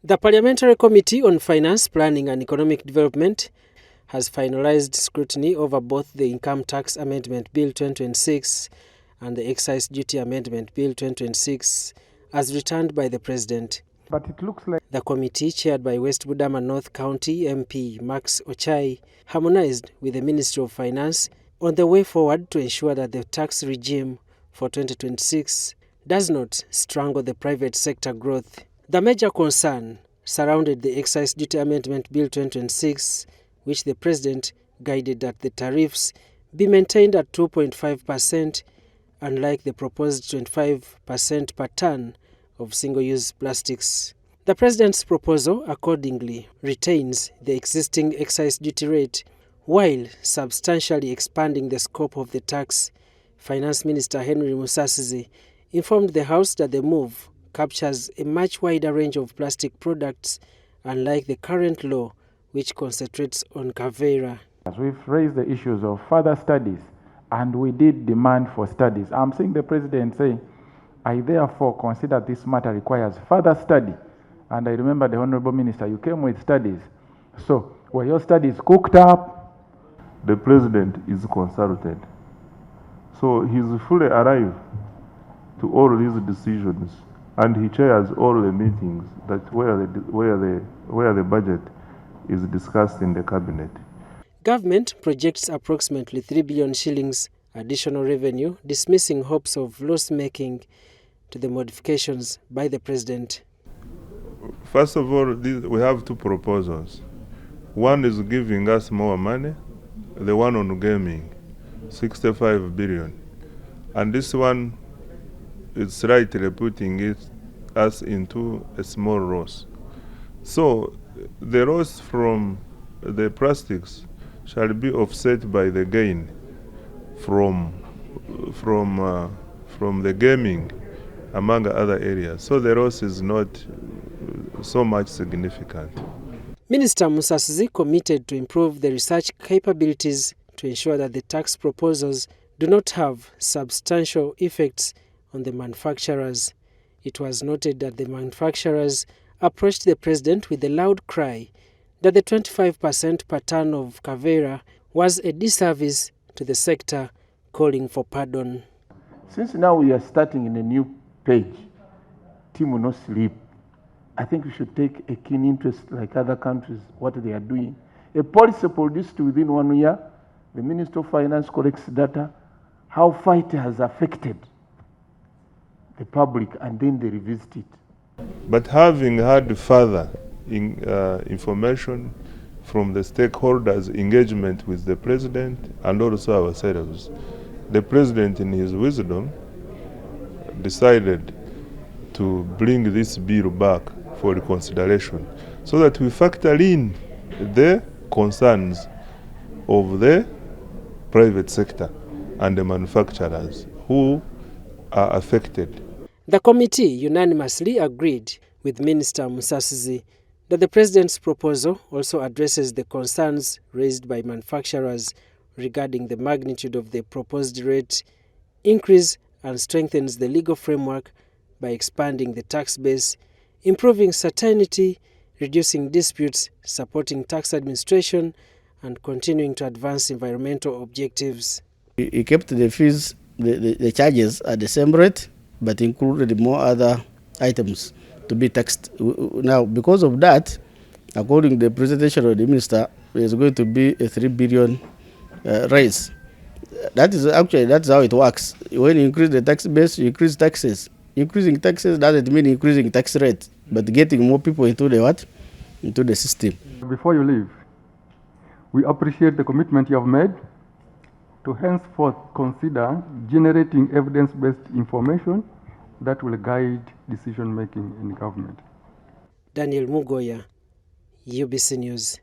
The Parliamentary Committee on Finance, Planning and Economic Development has finalized scrutiny over both the Income Tax Amendment Bill 2026 and the Excise Duty Amendment Bill 2026 as returned by the President. But it looks like the committee, chaired by West Budama North County MP Max Ochai, harmonized with the Ministry of Finance on the way forward to ensure that the tax regime for 2026 does not strangle the private sector growth. The major concern surrounded the Excise Duty Amendment Bill 2026, which the President guided that the tariffs be maintained at 2.5%, unlike the proposed 25% per ton of single-use plastics. The President's proposal accordingly retains the existing excise duty rate while substantially expanding the scope of the tax. Finance Minister Henry Musasizi informed the House that the move captures a much wider range of plastic products, unlike the current law, which concentrates on Kavera. We've raised the issues of further studies, and we did demand for studies. I'm seeing the President say, I therefore consider this matter requires further study. And I remember the Honorable Minister, you came with studies. So, were your studies cooked up? The President is consulted. So he's fully alive to all these decisions, and he chairs all the meetings that where the budget is discussed in the cabinet. Government projects approximately 3 billion shillings additional revenue, dismissing hopes of loss-making to the modifications by the President. First of all, we have two proposals. One is giving us more money, the one on gaming, 65 billion. And this one is slightly putting us into a small loss. So the loss from the plastics shall be offset by the gain from the gaming, among other areas. So the loss is not so much significant. Minister Musasizi committed to improve the research capabilities to ensure that the tax proposals do not have substantial effects on the manufacturers. It was noted that the manufacturers approached the President with a loud cry that the 25% per ton of Kavera was a disservice to the sector, calling for pardon. Since now we are starting in a new page, team will not sleep. I think we should take a keen interest, like other countries, what they are doing. A policy produced within 1 year, the Minister of Finance collects data, how far it has affected the public, and then they revisit it. But having had further information from the stakeholders, engagement with the President and also ourselves, the President in his wisdom decided to bring this bill back for reconsideration so that we factor in the concerns of the private sector and the manufacturers who are affected. The committee unanimously agreed with Minister Musasizi that the President's proposal also addresses the concerns raised by manufacturers regarding the magnitude of the proposed rate increase and strengthens the legal framework by expanding the tax base, improving certainty, reducing disputes, supporting tax administration, and continuing to advance environmental objectives. He kept the fees, the charges at the same rate, but included more other items to be taxed. Now, because of that, according to the presentation of the minister, there is going to be a 3 billion raise. That's how it works. When you increase the tax base, you increase taxes. Increasing taxes doesn't mean increasing tax rate, but getting more people into the what? Into the system. Before you leave, we appreciate the commitment you have made to henceforth consider generating evidence-based information that will guide decision-making in government. Daniel Mugoya, UBC News.